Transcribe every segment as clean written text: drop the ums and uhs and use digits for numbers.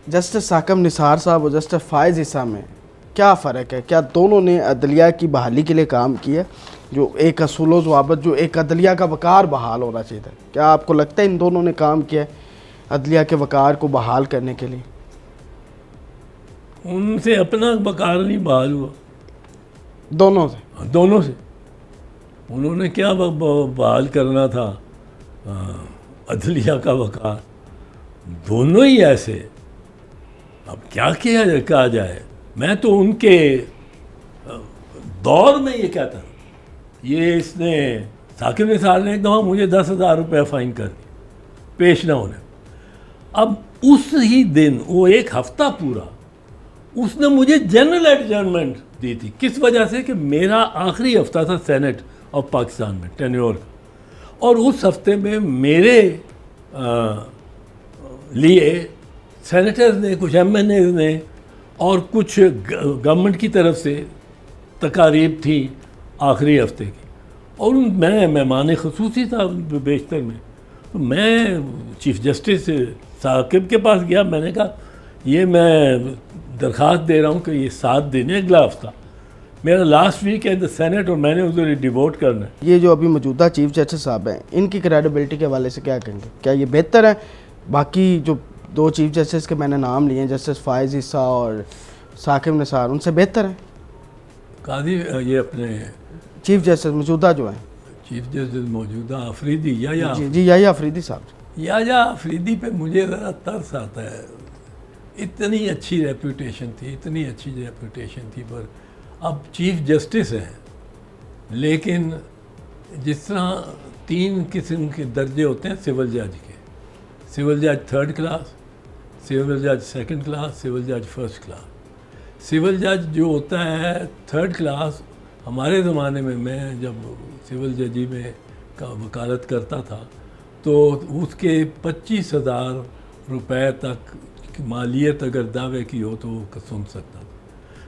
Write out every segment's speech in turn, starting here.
Justice Saqib Nisar साहब और justice Faez ईसा में क्या फ़र्क है? क्या दोनों ने अदलिया की बहाली के लिए काम किया? जो एक असूलों ज़वाबित, जो एक अदलिया का वक़ार बहाल होना चाहिए था, क्या आपको लगता है इन दोनों ने काम किया है अदलिया के वक़ार को बहाल करने के लिए? उनसे अपना वक़ार नहीं बहाल हुआ, दोनों से। उन्होंने क्या बहाल करना था अदलिया का वक़ार? दोनों ही ऐसे। अब क्या किया कहा जाए? मैं तो उनके दौर में ये कहता हूँ, ये इसने साकिब निसार ने एक दफ़ा मुझे 10,000 रुपये फ़ाइन कर दी पेश ना होने। अब उस ही दिन, वो एक हफ्ता पूरा, उसने मुझे जनरल एडजर्नमेंट दी थी। किस वजह से? कि मेरा आखिरी हफ्ता था सेनेट ऑफ पाकिस्तान में टेन्योर का, और उस हफ्ते में मेरे लिए सेनेटर्स ने, कुछ MNAs ने और कुछ गवर्नमेंट की तरफ से तकारीब थी आखिरी हफ्ते की, और मैं मेहमान ख़ुसूसी था बेशतर में। तो मैं चीफ जस्टिस साकिब के पास गया, मैंने कहा ये मैं दरख्वास्त दे रहा हूँ कि ये 7 दिन है, अगला हफ्ता मेरा लास्ट वीक है द सेनेट, और मैंने उधर डिवोट करना है। ये जो अभी मौजूदा चीफ जस्टिस साहब हैं, इनकी क्रेडिबिलिटी के हवाले से क्या कहेंगे? क्या ये बेहतर है बाकी जो 2 चीफ जस्टिस के मैंने नाम लिए हैं, जस्टिस फायज़ ईसा और साकिब निसार, उनसे बेहतर है? काजी ये अपने चीफ जस्टिस मौजूदा जो हैं, चीफ जस्टिस मौजूदा अफरीदी या जी याहिया अफरीदी साहब। या अफरीदी पे मुझे ज़रा तरस आता है। इतनी अच्छी रेपूटेशन थी, इतनी अच्छी रेपूटेशन थी, पर अब चीफ जस्टिस हैं, लेकिन जिस तरह 3 किस्म के दर्जे होते हैं सिविल जज के, सिविल जज 3rd क्लास, सिविल जज 2nd क्लास, सिविल जज 1st क्लास। सिविल जज जो होता है 3rd क्लास, हमारे ज़माने में, मैं जब सिविल जजी में का वकालत करता था, तो उसके 25,000 रुपये तक मालियत अगर दावे की हो तो वो सुन सकता था।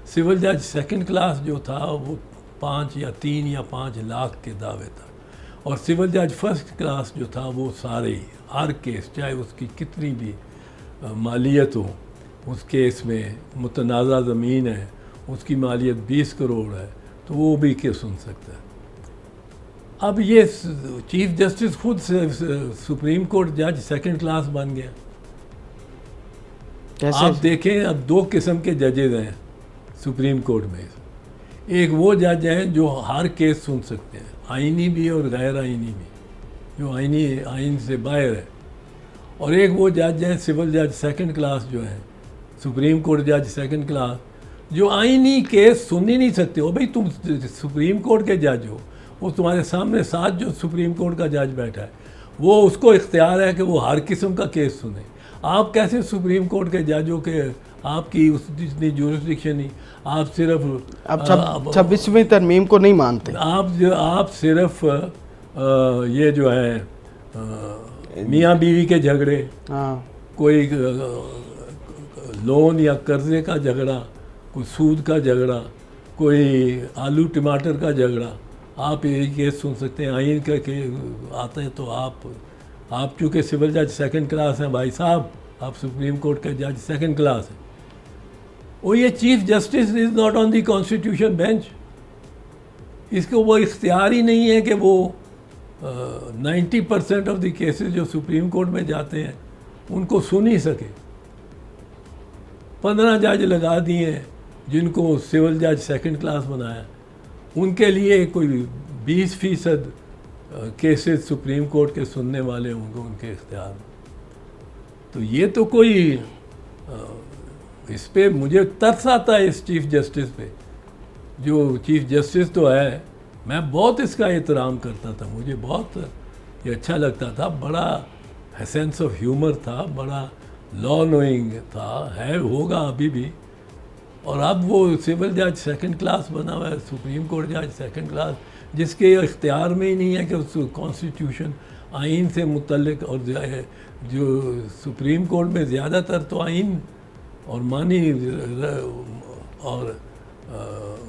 सिविल जज 2nd क्लास जो था वो 5 या 3 या 5 लाख के दावे था, और सिविल जज 1st क्लास जो था वो सारे ही, हर केस चाहे उसकी कितनी भी मालियत हो, उस केस में मुतनाज़ा ज़मीन है, उसकी मालियत 20 करोड़ है, तो वो भी केस सुन सकता है। अब ये चीफ जस्टिस खुद सुप्रीम कोर्ट जज 2nd क्लास बन गया। कैसे? आप देखें, अब 2 किस्म के जजेज हैं सुप्रीम कोर्ट में। एक वो जज हैं जो हर केस सुन सकते हैं, आइनी भी और गैर आइनी भी, जो आइन से बाहर है, और एक वो जज हैं सिविल जज 2nd क्लास जो है, सुप्रीम कोर्ट जज 2nd क्लास, जो आइनी केस सुन ही नहीं सकते हो। भाई तुम सुप्रीम कोर्ट के जज हो, वो तुम्हारे सामने साथ जो सुप्रीम कोर्ट का जज बैठा है, वो उसको इख्तियार है कि वो हर किस्म का केस सुने। आप कैसे सुप्रीम कोर्ट के जज हो कि आपकी उस जितनी जुरिस्डिक्शन नहीं, आप सिर्फ अब 26वीं तरमीम को नहीं मानते। आप सिर्फ ये जो है मियाँ बीवी के झगड़े, हाँ, कोई लोन या कर्जे का झगड़ा, कोई सूद का झगड़ा, कोई आलू टमाटर का झगड़ा, आप ये केस सुन सकते हैं। आइन का आते हैं तो आप चूँकि सिविल जज 2nd क्लास हैं भाई साहब, आप सुप्रीम कोर्ट के जज 2nd क्लास हैं, और ये chief justice is not on the constitution bench. इसको वो इख्तियार ही नहीं है कि वो 90% ऑफ द केसेस जो सुप्रीम कोर्ट में जाते हैं उनको सुन ही सके। 15 जज लगा दिए हैं जिनको सिविल जज 2nd क्लास बनाया, उनके लिए कोई 20% केसेस सुप्रीम कोर्ट के सुनने वाले होंगे उनके इख्तियार में। तो ये तो कोई इस पे मुझे तरस आता है, इस चीफ जस्टिस पे। जो चीफ जस्टिस तो है, मैं बहुत इसका एहतराम करता था, मुझे बहुत ये अच्छा लगता था, बड़ा सेंस ऑफ ह्यूमर था, बड़ा लॉ नोइंग था, है, होगा अभी भी। और अब वो सिविल जज 2nd क्लास बना हुआ है, सुप्रीम कोर्ट जज 2nd क्लास, जिसके इख्तियार में ही नहीं है कि उस कॉन्स्टिट्यूशन आइन से मुतल्लिक, और जो सुप्रीम कोर्ट में ज़्यादातर तो आइन और मानी और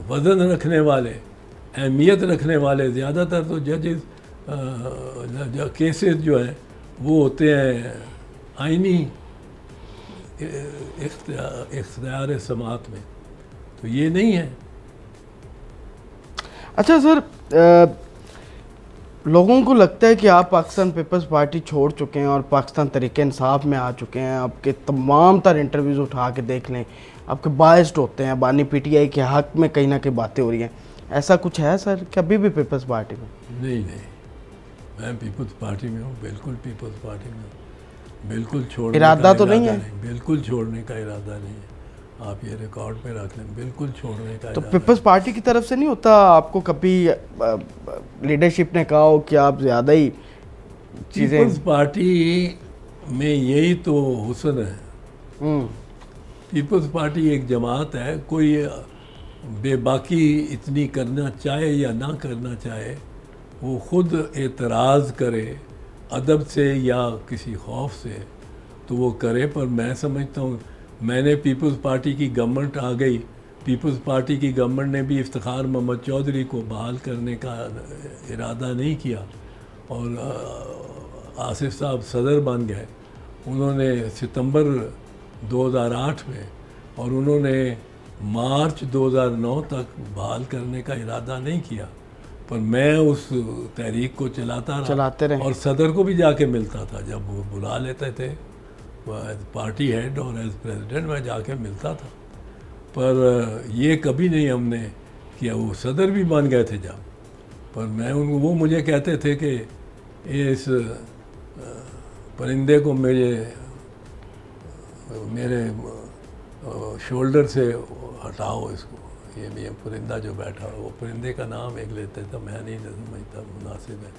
वज़न रखने वाले, अहमियत रखने वाले ज़्यादातर तो जजेस केसेस जो हैं वो होते हैं आइनी इख्तियार समात में, तो ये नहीं है। अच्छा सर, लोगों को लगता है कि आप पाकिस्तान पीपल्स पार्टी छोड़ चुके हैं और पाकिस्तान तहरीक इंसाफ में आ चुके हैं। आपके तमाम तर इंटरव्यूज़ उठा के देख लें, आपके बायस्ड होते हैं, बानी पीटीआई के हक़ में कहीं ना कहीं बातें हो रही हैं। ऐसा कुछ है सर कि अभी भी पीपल्स पार्टी में? नहीं, मैं पीपल्स पार्टी में हूँ, बिल्कुल पीपल्स पार्टी में हूँ, बिल्कुल छोड़ने इरादा का तो नहीं इरादा है? बिल्कुल छोड़ने का इरादा नहीं है। आप ये रिकॉर्ड पे रख लें, बिल्कुल छोड़ने का तो इरादा पीपल्स पार्टी की तरफ से नहीं होता आपको कभी लीडरशिप ने कहा हो कि आप ज़्यादा ही चीज़ें? पीपल्स पार्टी में यही तो हुस्न है। हम्म, पीपल्स पार्टी एक जमात है, कोई बेबाकी इतनी करना चाहे या ना करना चाहे, वो खुद एतराज़ करे अदब से या किसी खौफ से तो वो करे। पर मैं समझता हूँ, मैंने पीपल्स पार्टी की गवर्नमेंट आ गई, पीपल्स पार्टी की गवर्नमेंट ने भी इफ्तिखार मोहम्मद चौधरी को बहाल करने का इरादा नहीं किया और आसिफ साहब सदर बन गए। उन्होंने सितंबर 2008 में और उन्होंने मार्च 2009 तक बहाल करने का इरादा नहीं किया। पर मैं उस तहरीक को चलाते रहे रहे। और सदर को भी जाके मिलता था जब वो बुला लेते थे, पार्टी हेड और एज प्रेसिडेंट मैं जाके मिलता था। पर ये कभी नहीं हमने किया। वो सदर भी बन गए थे जब, पर मैं उनको, वो मुझे कहते थे कि इस परिंदे को मेरे शोल्डर से हटाओ इसको, ये परिंदा जो बैठा हो, वो परिंदे का नाम एक लेते थे, मैं नहीं समझता मुनासिब है।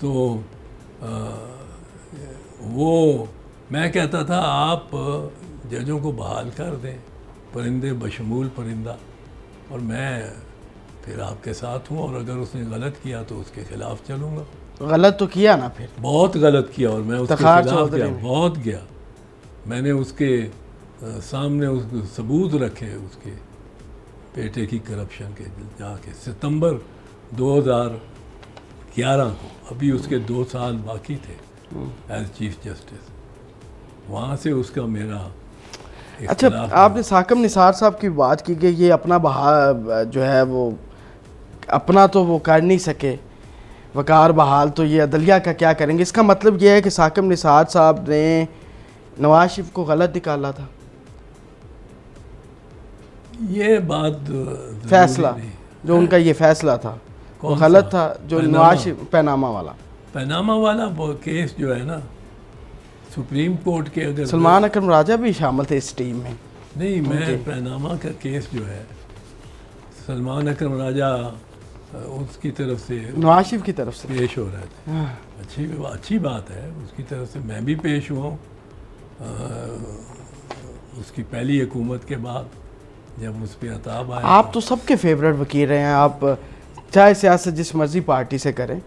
तो वो मैं कहता था आप जजों को बहाल कर दें, परिंदे बशमूल परिंदा, और मैं फिर आपके साथ हूँ, और अगर उसने गलत किया तो उसके खिलाफ चलूँगा। गलत तो किया ना, फिर बहुत गलत किया और मैं उसके खिलाफ गया, बहुत गया। मैंने उसके सामने उसके सबूत रखे, उसके बेटे की करप्शन के, जाके सितंबर 2011 को, अभी उसके 2 साल बाकी थे एज चीफ जस्टिस, वहाँ से उसका मेरा। अच्छा, आपने साकम निसार साहब की बात की कि ये अपना जो है वो अपना तो वो कर नहीं सके, वकार बहाल, तो ये अदलिया का क्या करेंगे? इसका मतलब ये है कि साकम निसार साहब ने नवाज शरीफ को गलत निकाला था? ये बात फैसला जो उनका ये फैसला था वो गलत था, जो नवाज शरीफ पैनामा वाला वो केस जो है ना, सुप्रीम कोर्ट के, अगर सलमान अकरम राजा भी शामिल थे इस टीम में। नहीं, मैं पैनामा का केस जो है, सलमान अकरम राजा उसकी तरफ से, नवाज शरीफ की तरफ से पेश हो रहे थे। अच्छी बात है, उसकी तरफ से मैं भी पेश हुआ हूँ उसकी पहली हुकूमत के बाद, जब उस पर अताब आया। आप तो सबके फेवरेट वकील रहे हैं, आप चाहे सियासत जिस मर्जी पार्टी से करें,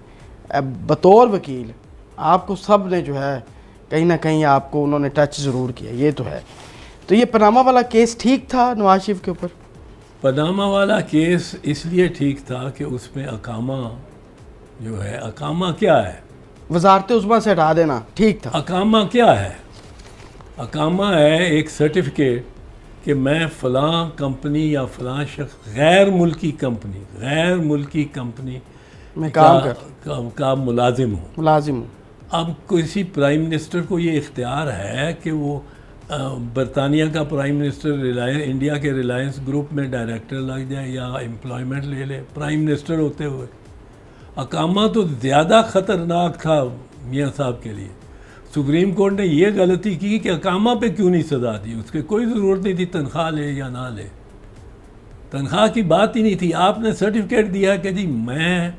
बतौर वकील आपको सब ने जो है कहीं ना कहीं आपको उन्होंने टच ज़रूर किया, ये तो है। तो ये पनामा वाला केस ठीक था नवाज शरीफ के ऊपर? पनामा वाला केस इसलिए ठीक था कि उसमें अकामा जो है, अकामा क्या है, वजारत उज़्मा से हटा देना ठीक था। अकामा क्या है? अकामा है एक सर्टिफिकेट कि मैं फ़लाँ कंपनी या फ़लाँ शख्स गैर मुल्की कंपनी मैं काम का मुलाजिम हूँ। अब किसी प्राइम मिनिस्टर को ये इख्तियार है कि वो बरतानिया का प्राइम मिनिस्टर इंडिया के रिलायंस ग्रुप में डायरेक्टर लग जाए या एम्प्लॉयमेंट ले ले प्राइम मिनिस्टर होते हुए। अकामा तो ज़्यादा ख़तरनाक था मियाँ साहब के लिए। सुप्रीम कोर्ट ने ये गलती की कि अकामा पे क्यों नहीं सज़ा दी, उसके कोई ज़रूरत नहीं थी तनख्वाह ले या ना ले, तनख्वाह की बात ही नहीं थी। आपने सर्टिफिकेट दिया कि जी मैं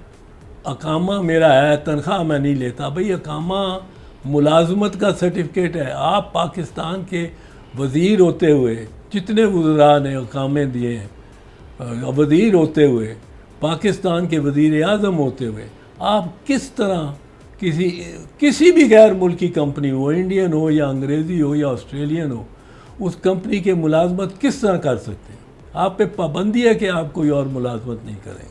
अकामा मेरा है, तनख्वाह मैं नहीं लेता। भाई अकामा मुलाजमत का सर्टिफिकेट है। आप पाकिस्तान के वज़ीर होते हुए, जितने वज़रा ने अकामे दिए हैं, वज़ीर होते हुए, पाकिस्तान के वज़ीर आज़म होते हुए, आप किस तरह किसी भी गैर मुल्की कंपनी हो, इंडियन हो या अंग्रेज़ी हो या ऑस्ट्रेलियन हो, उस कंपनी के मुलाजमत किस तरह कर सकते हैं? आप पे पाबंदी है कि आप कोई और मुलाजमत नहीं करेंगे।